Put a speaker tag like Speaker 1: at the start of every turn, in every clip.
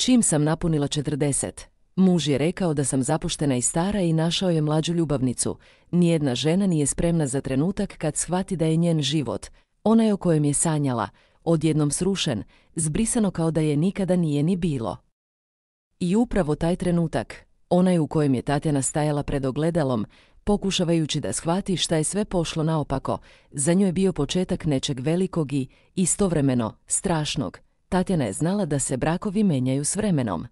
Speaker 1: Čim sam napunila 40, muž je rekao da sam zapuštena i stara i našao je mlađu ljubavnicu. Nijedna žena nije spremna za trenutak kad shvati da je njen život, onaj o kojem je sanjala, odjednom srušen, zbrisano kao da je nikada nije ni bilo. I upravo taj trenutak, onaj u kojem je Tatjana stajala pred ogledalom, pokušavajući da shvati šta je sve pošlo naopako, za nju je bio početak nečeg velikog i, istovremeno, strašnog. Tatjana je znala da se brakovi menjaju s vremenom.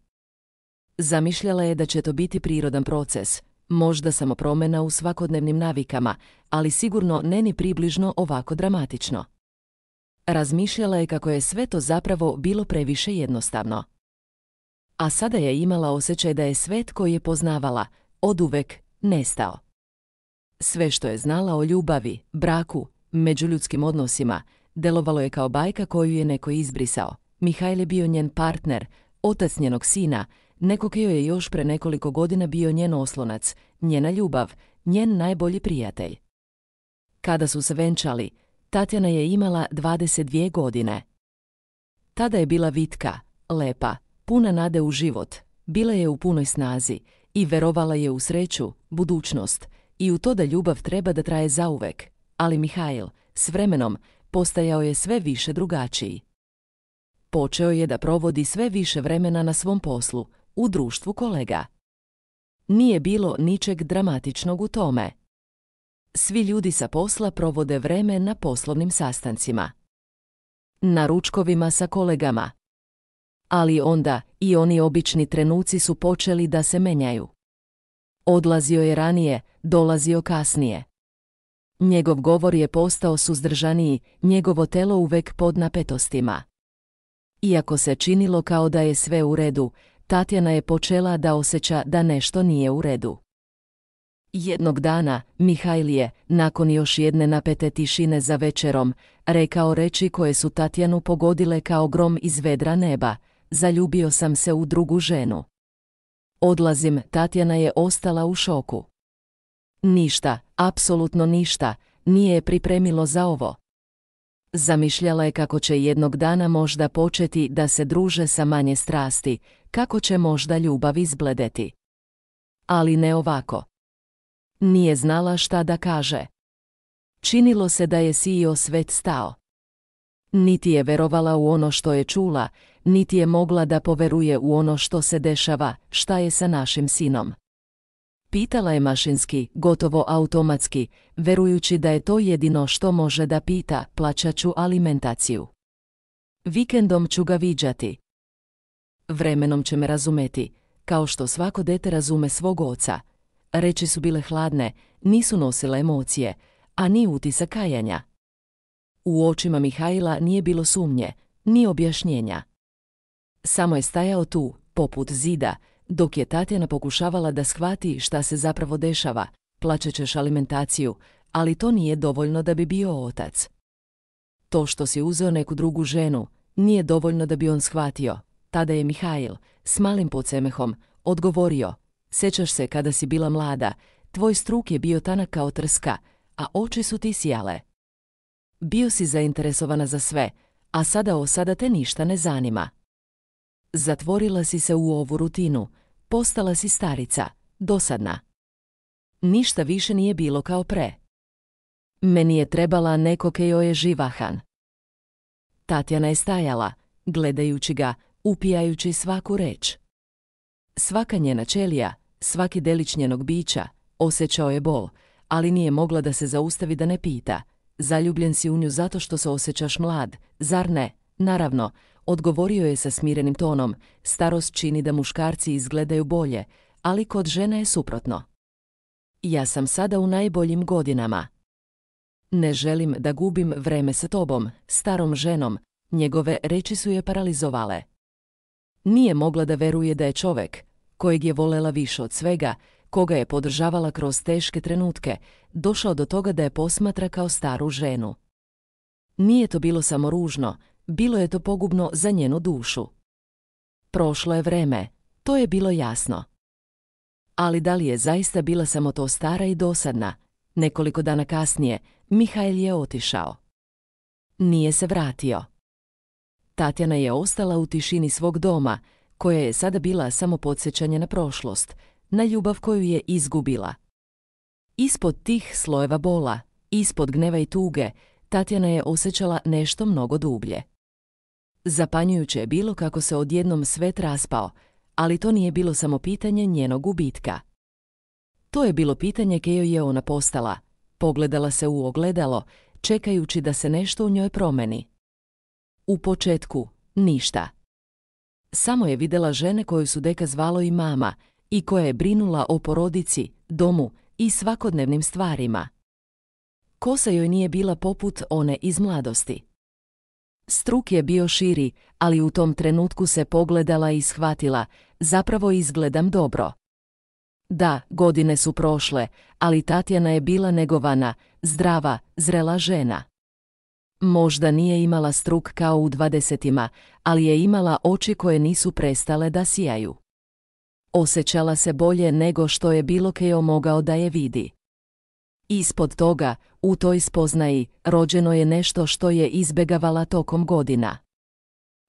Speaker 1: Zamišljala je da će to biti prirodan proces, možda samo promjena u svakodnevnim navikama, ali sigurno ne ni približno ovako dramatično. Razmišljala je kako je sve to zapravo bilo previše jednostavno. A sada je imala osjećaj da je svet koji je poznavala oduvek nestao. Sve što je znala o ljubavi, braku, međuljudskim odnosima, delovalo je kao bajka koju je neko izbrisao. Mihail je bio njen partner, otac njenog sina, neko koji joj je još pre nekoliko godina bio njen oslonac, njena ljubav, njen najbolji prijatelj. Kada su se venčali, Tatjana je imala 22 godine. Tada je bila vitka, lepa, puna nade u život, bila je u punoj snazi i verovala je u sreću, budućnost i u to da ljubav treba da traje zauvek, ali Mihail, s vremenom, postajao je sve više drugačiji. Počeo je da provodi sve više vremena na svom poslu, u društvu kolega. Nije bilo ničeg dramatičnog u tome. Svi ljudi sa posla provode vreme na poslovnim sastancima, na ručkovima sa kolegama. Ali onda i oni obični trenuci su počeli da se menjaju. Odlazio je ranije, dolazio kasnije. Njegov govor je postao suzdržaniji, njegovo telo uvek pod napetostima. Iako se činilo kao da je sve u redu, Tatjana je počela da osjeća da nešto nije u redu. Jednog dana Mihail je, nakon još jedne napete tišine za večerom, rekao reči koje su Tatjanu pogodile kao grom iz vedra neba: zaljubio sam se u drugu ženu. Odlazim, Tatjana je ostala u šoku. Ništa, apsolutno ništa, nije je pripremilo za ovo. Zamišljala je kako će jednog dana možda početi da se druže sa manje strasti, kako će možda ljubav izbledeti. Ali ne ovako. Nije znala šta da kaže. Činilo se da je sijio svet stao. Niti je verovala u ono što je čula, niti je mogla da poveruje u ono što se dešava, šta je sa našim sinom. Pitala je mašinski, gotovo automatski, verujući da je to jedino što može da pita: plaćat ću alimentaciju. Vikendom ću ga viđati. Vremenom će me razumeti, kao što svako dete razume svog oca. Reči su bile hladne, nisu nosile emocije, a ni utisak kajanja. U očima Mihaila nije bilo sumnje, ni objašnjenja. Samo je stajao tu, poput zida, dok je Tatjana pokušavala da shvati šta se zapravo dešava. Plaćat ćeš alimentaciju, ali to nije dovoljno da bi bio otac. To što si uzeo neku drugu ženu, nije dovoljno da bi on shvatio. Tada je Mihail, s malim podsmehom, odgovorio: sjećaš se kada si bila mlada, tvoj struk je bio tanak kao trska, a oči su ti sijale. Bio si zainteresovana za sve, a sada te ništa ne zanima. Zatvorila si se u ovu rutinu, postala si starica, dosadna. Ništa više nije bilo kao pre. Meni je trebala neko ke joj je živahan. Tatjana je stajala, gledajući ga, upijajući svaku reč. Svaka njena ćelija, svaki delić njenog bića, osjećao je bol, ali nije mogla da se zaustavi da ne pita: zaljubljen si u nju zato što se osjećaš mlad, zar ne? Naravno, odgovorio je sa smirenim tonom. Starost čini da muškarci izgledaju bolje, ali kod žena je suprotno. Ja sam sada u najboljim godinama. Ne želim da gubim vreme sa tobom, starom ženom. Njegove reči su je paralizovale. Nije mogla da veruje da je čovek, kojeg je volela više od svega, koga je podržavala kroz teške trenutke, došao do toga da je posmatra kao staru ženu. Nije to bilo samo ružno, bilo je to pogubno za njenu dušu. Prošlo je vreme, to je bilo jasno. Ali da li je zaista bila samo to stara i dosadna? Nekoliko dana kasnije, Mihail je otišao. Nije se vratio. Tatjana je ostala u tišini svog doma, koja je sada bila samo podsjećanje na prošlost, na ljubav koju je izgubila. Ispod tih slojeva bola, ispod gneva i tuge, Tatjana je osjećala nešto mnogo dublje. Zapanjujuće je bilo kako se odjednom svet raspao, ali to nije bilo samo pitanje njenog gubitka. To je bilo pitanje koje joj je ona postala. Pogledala se u ogledalo, čekajući da se nešto u njoj promeni. U početku, ništa. Samo je vidjela žene koju su deka zvalo i mama i koja je brinula o porodici, domu i svakodnevnim stvarima. Kosa joj nije bila poput one iz mladosti. Struk je bio širi, ali u tom trenutku se pogledala i shvatila, zapravo izgledam dobro. Da, godine su prošle, ali Tatjana je bila negovana, zdrava, zrela žena. Možda nije imala struk kao u 20-ima, ali je imala oči koje nisu prestale da sijaju. Osjećala se bolje nego što je bilo keo mogao da je vidi. Ispod toga, u toj spoznaji, rođeno je nešto što je izbjegavala tokom godina.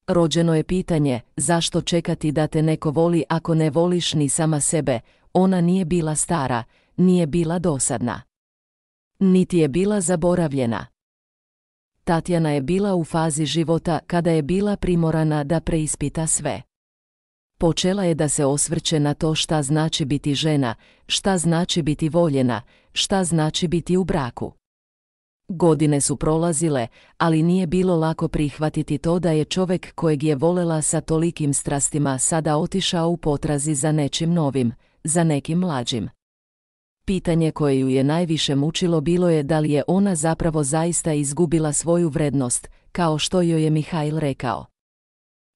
Speaker 1: Rođeno je pitanje, zašto čekati da te neko voli ako ne voliš ni sama sebe. Ona nije bila stara, nije bila dosadna. Niti je bila zaboravljena. Tatjana je bila u fazi života kada je bila primorana da preispita sve. Počela je da se osvrće na to šta znači biti žena, šta znači biti voljena, šta znači biti u braku. Godine su prolazile, ali nije bilo lako prihvatiti to da je čovjek kojeg je volela sa tolikim strastima sada otišao u potrazi za nečim novim, za nekim mlađim. Pitanje koje ju je najviše mučilo bilo je da li je ona zapravo zaista izgubila svoju vrednost, kao što joj je Mihail rekao.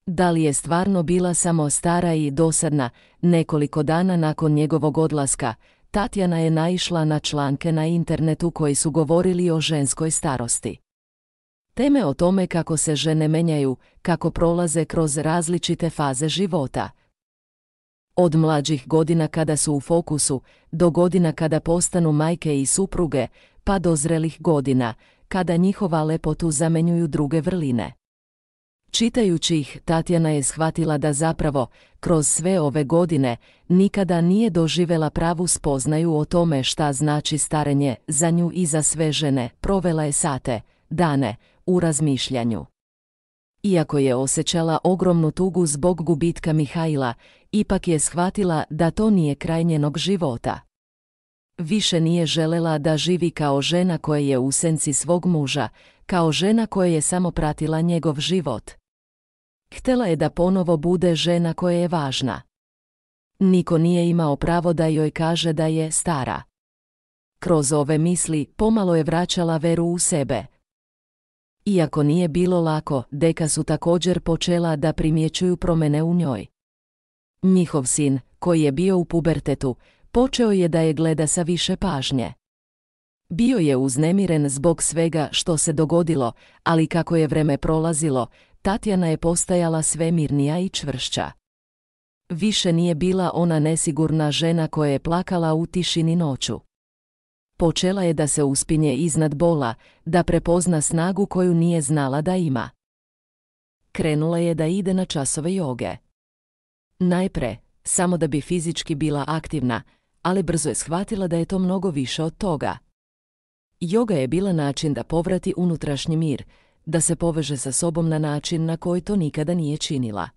Speaker 1: Da li je stvarno bila samo stara i dosadna? Nekoliko dana nakon njegovog odlaska, Tatjana je naišla na članke na internetu koji su govorili o ženskoj starosti. Teme o tome kako se žene menjaju, kako prolaze kroz različite faze života. Od mlađih godina kada su u fokusu, do godina kada postanu majke i supruge, pa do zrelih godina, kada njihova lepotu zamenjuju druge vrline. Čitajući ih, Tatjana je shvatila da zapravo, kroz sve ove godine, nikada nije doživjela pravu spoznaju o tome šta znači starenje za nju i za sve žene. Provela je sate, dane, u razmišljanju. Iako je osjećala ogromnu tugu zbog gubitka Mihaila, ipak je shvatila da to nije kraj njenog života. Više nije želela da živi kao žena koja je u senci svog muža, kao žena koja je samo pratila njegov život. Htjela je da ponovo bude žena koja je važna. Niko nije imao pravo da joj kaže da je stara. Kroz ove misli pomalo je vraćala veru u sebe. Iako nije bilo lako, deka su također počela da primjećuju promjene u njoj. Njihov sin, koji je bio u pubertetu, počeo je da je gleda sa više pažnje. Bio je uznemiren zbog svega što se dogodilo, ali kako je vreme prolazilo, Tatjana je postajala sve mirnija i čvršća. Više nije bila ona nesigurna žena koja je plakala u tišini noću. Počela je da se uspinje iznad bola, da prepozna snagu koju nije znala da ima. Krenula je da ide na časove joge. Najpre, samo da bi fizički bila aktivna, ali brzo je shvatila da je to mnogo više od toga. Joga je bila način da povrati unutrašnji mir, da se poveže sa sobom na način na koji to nikada nije činila.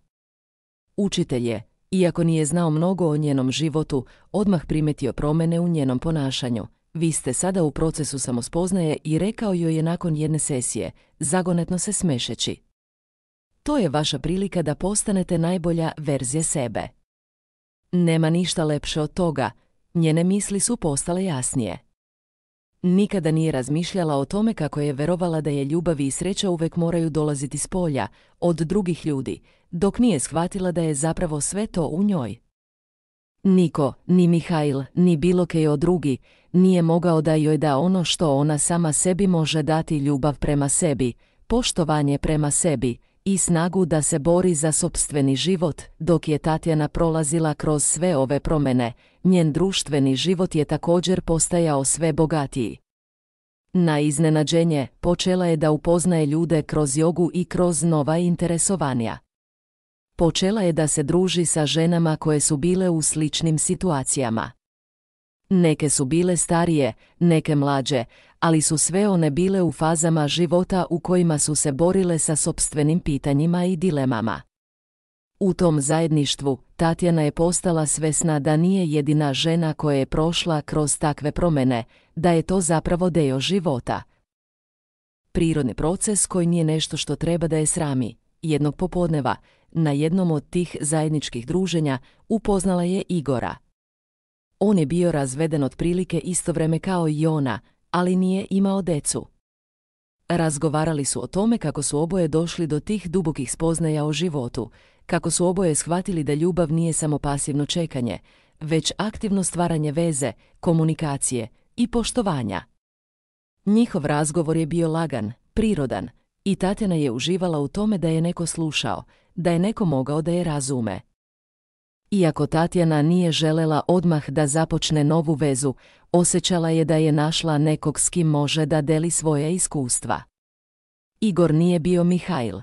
Speaker 1: Učitelj je, iako nije znao mnogo o njenom životu, odmah primetio promjene u njenom ponašanju. Vi ste sada u procesu samospoznaje i rekao joj je nakon jedne sesije, zagonetno se smešeći. To je vaša prilika da postanete najbolja verzija sebe. Nema ništa lepše od toga, njene misli su postale jasnije. Nikada nije razmišljala o tome kako je verovala da je ljubav i sreća uvek moraju dolaziti s polja, od drugih ljudi, dok nije shvatila da je zapravo sve to u njoj. Niko, ni Mihail, ni bilo keo drugi, nije mogao da joj da ono što ona sama sebi može dati: ljubav prema sebi, poštovanje prema sebi i snagu da se bori za sopstveni život. Dok je Tatjana prolazila kroz sve ove promjene, njen društveni život je također postajao sve bogatiji. Na iznenađenje, počela je da upoznaje ljude kroz jogu i kroz nova interesovanja. Počela je da se druži sa ženama koje su bile u sličnim situacijama. Neke su bile starije, neke mlađe, ali su sve one bile u fazama života u kojima su se borile sa sopstvenim pitanjima i dilemama. U tom zajedništvu Tatjana je postala svesna da nije jedina žena koja je prošla kroz takve promjene, da je to zapravo dio života. Prirodni proces koji nije nešto što treba da je srami. Jednog popodneva, na jednom od tih zajedničkih druženja, upoznala je Igora. On je bio razveden otprilike isto vreme kao i ona, ali nije imao decu. Razgovarali su o tome kako su oboje došli do tih dubokih spoznaja o životu, kako su oboje shvatili da ljubav nije samo pasivno čekanje, već aktivno stvaranje veze, komunikacije i poštovanja. Njihov razgovor je bio lagan, prirodan, i Tatjana je uživala u tome da je neko slušao, da je neko mogao da je razume. Iako Tatjana nije želela odmah da započne novu vezu, osjećala je da je našla nekog s kim može da deli svoje iskustva. Igor nije bio Mihail.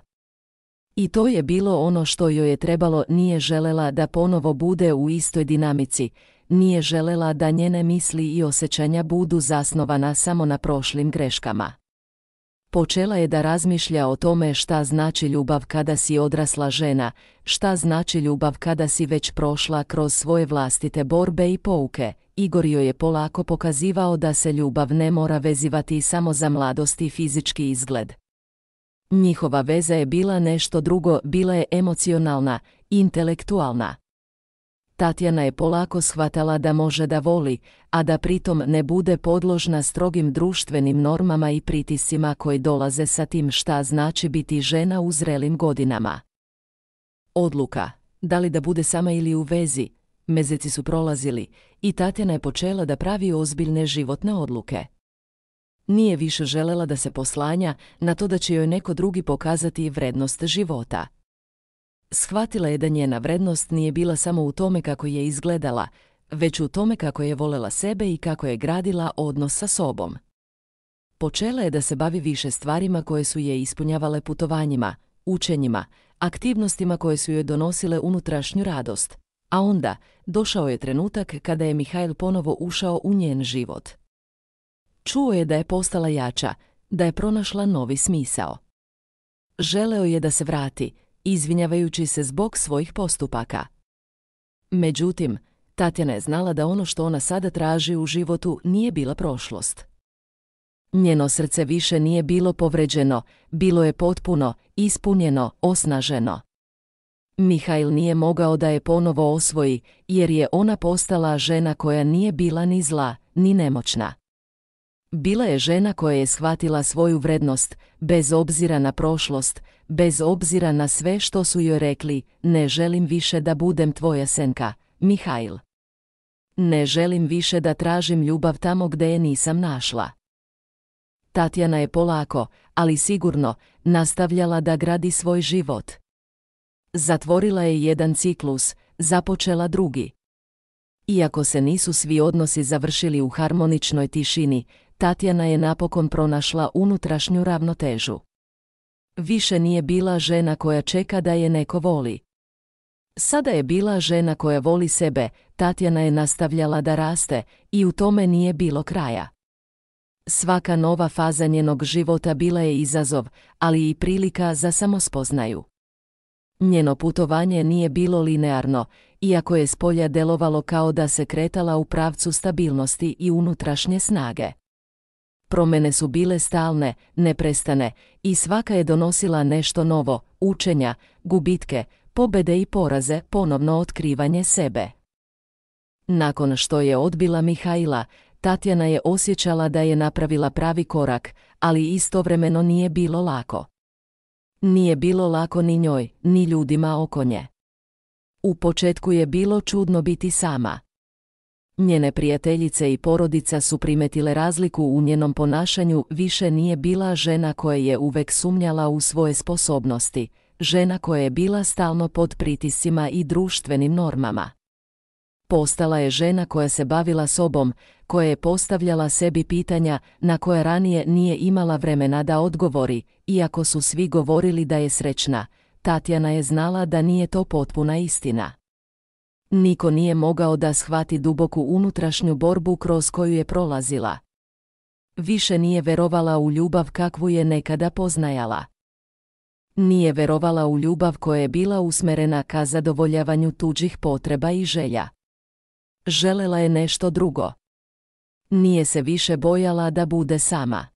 Speaker 1: I to je bilo ono što joj je trebalo, nije želela da ponovo bude u istoj dinamici, nije želela da njene misli i osjećanja budu zasnovana samo na prošlim greškama. Počela je da razmišlja o tome šta znači ljubav kada si odrasla žena, šta znači ljubav kada si već prošla kroz svoje vlastite borbe i pouke. Igor joj je polako pokazivao da se ljubav ne mora vezivati samo za mladost i fizički izgled. Njihova veza je bila nešto drugo, bila je emocionalna, intelektualna. Tatjana je polako shvatala da može da voli, a da pritom ne bude podložna strogim društvenim normama i pritiscima koji dolaze sa tim šta znači biti žena u zrelim godinama. Odluka, da li da bude sama ili u vezi, meseci su prolazili i Tatjana je počela da pravi ozbiljne životne odluke. Nije više želela da se poslanja na to da će joj neko drugi pokazati vrednost života. Shvatila je da njena vrednost nije bila samo u tome kako je izgledala, već u tome kako je volela sebe i kako je gradila odnos sa sobom. Počela je da se bavi više stvarima koje su je ispunjavale putovanjima, učenjima, aktivnostima koje su joj donosile unutrašnju radost, a onda došao je trenutak kada je Mihail ponovo ušao u njen život. Čuo je da je postala jača, da je pronašla novi smisao. Želeo je da se vrati, izvinjavajući se zbog svojih postupaka. Međutim, Tatjana je znala da ono što ona sada traži u životu nije bila prošlost. Njeno srce više nije bilo povređeno, bilo je potpuno, ispunjeno, osnaženo. Mihail nije mogao da je ponovo osvoji, jer je ona postala žena koja nije bila ni zla, ni nemoćna. Bila je žena koja je shvatila svoju vrednost, bez obzira na prošlost, bez obzira na sve što su joj rekli, ne želim više da budem tvoja senka, Mihail. Ne želim više da tražim ljubav tamo gde je nisam našla. Tatjana je polako, ali sigurno, nastavljala da gradi svoj život. Zatvorila je jedan ciklus, započela drugi. Iako se nisu svi odnosi završili u harmoničnoj tišini, Tatjana je napokon pronašla unutrašnju ravnotežu. Više nije bila žena koja čeka da je neko voli. Sada je bila žena koja voli sebe, Tatjana je nastavljala da raste i u tome nije bilo kraja. Svaka nova faza njenog života bila je izazov, ali i prilika za samospoznaju. Njeno putovanje nije bilo linearno, iako je spolja delovalo kao da se kretala u pravcu stabilnosti i unutrašnje snage. Promjene su bile stalne, neprestane i svaka je donosila nešto novo, učenja, gubitke, pobede i poraze, ponovno otkrivanje sebe. Nakon što je odbila Mihaila, Tatjana je osjećala da je napravila pravi korak, ali istovremeno nije bilo lako. Nije bilo lako ni njoj, ni ljudima oko nje. U početku je bilo čudno biti sama. Njene prijateljice i porodica su primetile razliku u njenom ponašanju, više nije bila žena koja je uvek sumnjala u svoje sposobnosti, žena koja je bila stalno pod pritiscima i društvenim normama. Postala je žena koja se bavila sobom, koja je postavljala sebi pitanja na koje ranije nije imala vremena da odgovori, iako su svi govorili da je srećna. Tatjana je znala da nije to potpuna istina. Niko nije mogao da shvati duboku unutrašnju borbu kroz koju je prolazila. Više nije verovala u ljubav kakvu je nekada poznajala. Nije verovala u ljubav koja je bila usmerena ka zadovoljavanju tuđih potreba i želja. Želela je nešto drugo. Nije se više bojala da bude sama.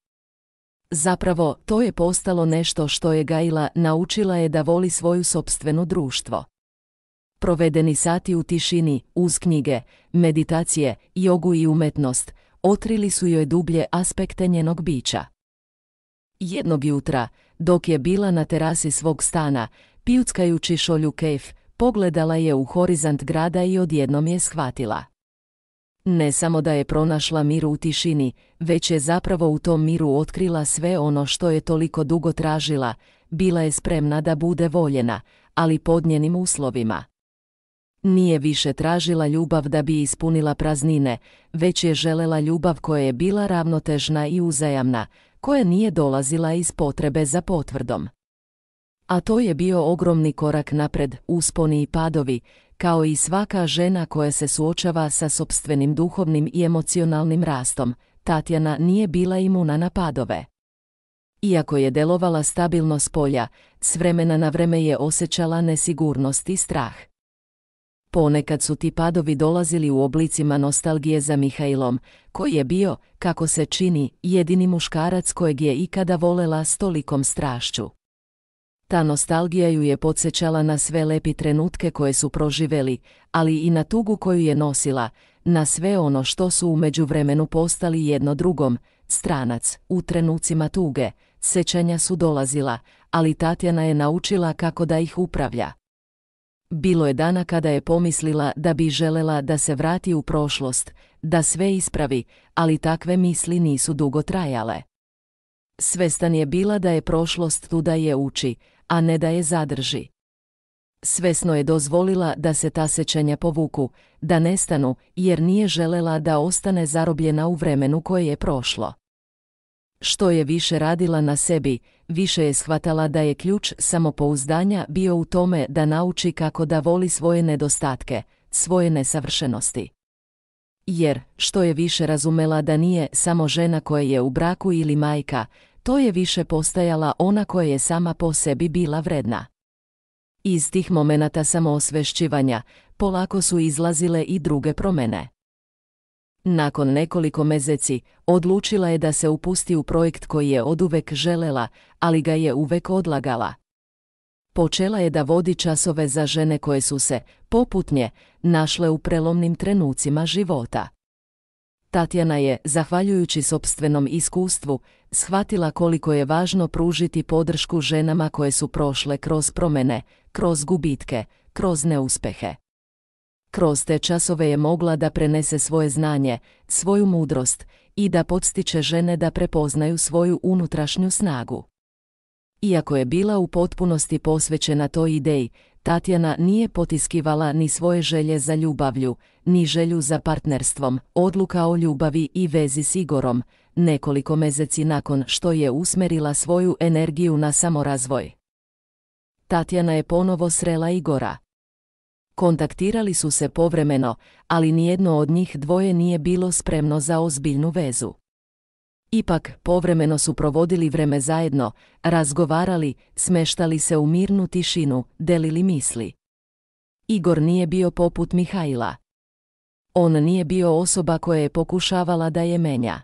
Speaker 1: Zapravo, to je postalo nešto što je gajila, naučila je da voli svoju sopstveno društvo. Provedeni sati u tišini, uz knjige, meditacije, jogu i umetnost, otkrili su joj dublje aspekte njenog bića. Jednog jutra, dok je bila na terasi svog stana, pijuckajući šolju kejf, pogledala je u horizont grada i odjednom je shvatila. Ne samo da je pronašla mir u tišini, već je zapravo u tom miru otkrila sve ono što je toliko dugo tražila, bila je spremna da bude voljena, ali pod njenim uslovima. Nije više tražila ljubav da bi ispunila praznine, već je želela ljubav koja je bila ravnotežna i uzajamna, koja nije dolazila iz potrebe za potvrdom. A to je bio ogromni korak napred, usponi i padovi, kao i svaka žena koja se suočava sa sopstvenim duhovnim i emocionalnim rastom. Tatjana nije bila imuna na padove. Iako je delovala stabilno s polja, s vremena na vreme je osjećala nesigurnost i strah. Ponekad su ti padovi dolazili u oblicima nostalgije za Mihailom, koji je bio, kako se čini, jedini muškarac kojeg je ikada volela s tolikom strašću. Ta nostalgija ju je podsjećala na sve lepi trenutke koje su proživeli, ali i na tugu koju je nosila, na sve ono što su u međuvremenu postali jedno drugom, stranac. U trenucima tuge, sjećanja su dolazila, ali Tatjana je naučila kako da ih upravlja. Bilo je dana kada je pomislila da bi želela da se vrati u prošlost, da sve ispravi, ali takve misli nisu dugo trajale. Svestan je bila da je prošlost tu da je uči, a ne da je zadrži. Svesno je dozvolila da se ta sjećanja povuku, da nestanu, jer nije želela da ostane zarobljena u vremenu koje je prošlo. Što je više radila na sebi, više je shvatala da je ključ samopouzdanja bio u tome da nauči kako da voli svoje nedostatke, svoje nesavršenosti. Jer, što je više razumela da nije samo žena koja je u braku ili majka, to je više postajala ona koja je sama po sebi bila vredna. Iz tih momenata samoosvešćivanja, polako su izlazile i druge promjene. Nakon nekoliko mjeseci, odlučila je da se upusti u projekt koji je oduvek želela, ali ga je uvek odlagala. Počela je da vodi časove za žene koje su se, poput nje, našle u prelomnim trenucima života. Tatjana je, zahvaljujući sopstvenom iskustvu, shvatila koliko je važno pružiti podršku ženama koje su prošle kroz promjene, kroz gubitke, kroz neuspehe. Kroz te časove je mogla da prenese svoje znanje, svoju mudrost i da podstiče žene da prepoznaju svoju unutrašnju snagu. Iako je bila u potpunosti posvećena toj ideji, Tatjana nije potiskivala ni svoje želje za ljubavlju, ni želju za partnerstvom. Odluka o ljubavi i vezi s Igorom, nekoliko mjeseci nakon što je usmerila svoju energiju na samorazvoj. Tatjana je ponovo srela Igora. Kontaktirali su se povremeno, ali nijedno od njih dvoje nije bilo spremno za ozbiljnu vezu. Ipak, povremeno su provodili vreme zajedno, razgovarali, smeštali se u mirnu tišinu, delili misli. Igor nije bio poput Mihaila. On nije bio osoba koja je pokušavala da je menja.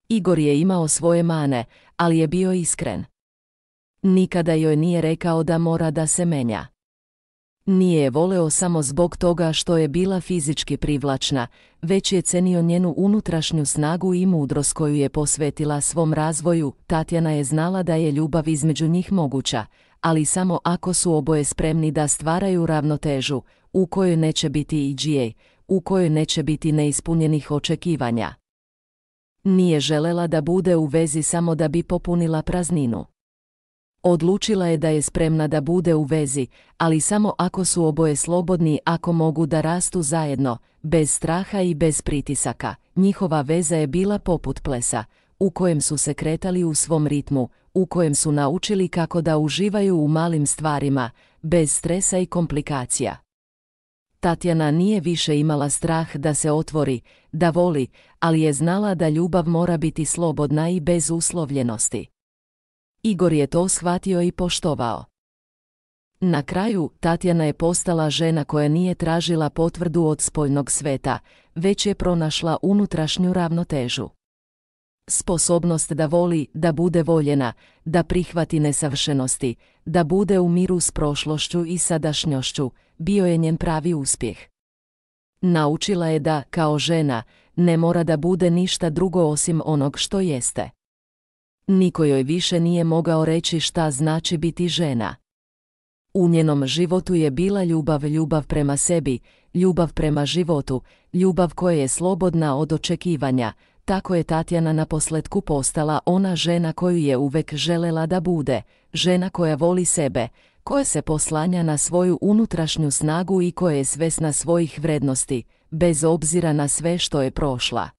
Speaker 1: Igor je imao svoje mane, ali je bio iskren. Nikada joj nije rekao da mora da se menja. Nije je voleo samo zbog toga što je bila fizički privlačna, već je cenio njenu unutrašnju snagu i mudrost koju je posvetila svom razvoju. Tatjana je znala da je ljubav između njih moguća, ali samo ako su oboje spremni da stvaraju ravnotežu, u kojoj neće biti iđije, u kojoj neće biti neispunjenih očekivanja. Nije želela da bude u vezi samo da bi popunila prazninu. Odlučila je da je spremna da bude u vezi, ali samo ako su oboje slobodni, ako mogu da rastu zajedno, bez straha i bez pritisaka. Njihova veza je bila poput plesa, u kojem su se kretali u svom ritmu, u kojem su naučili kako da uživaju u malim stvarima, bez stresa i komplikacija. Tatjana nije više imala strah da se otvori, da voli, ali je znala da ljubav mora biti slobodna i bez uslovljenosti. Igor je to shvatio i poštovao. Na kraju, Tatjana je postala žena koja nije tražila potvrdu od spoljnog sveta, već je pronašla unutrašnju ravnotežu. Sposobnost da voli, da bude voljena, da prihvati nesavršenosti, da bude u miru s prošlošću i sadašnjošću, bio je njen pravi uspjeh. Naučila je da, kao žena, ne mora da bude ništa drugo osim onog što jeste. Niko joj više nije mogao reći šta znači biti žena. U njenom životu je bila ljubav prema sebi, ljubav prema životu, ljubav koja je slobodna od očekivanja. Tako je Tatjana naposljetku postala ona žena koju je uvek želela da bude, žena koja voli sebe, koja se poslanja na svoju unutrašnju snagu i koja je svesna svojih vrednosti, bez obzira na sve što je prošla.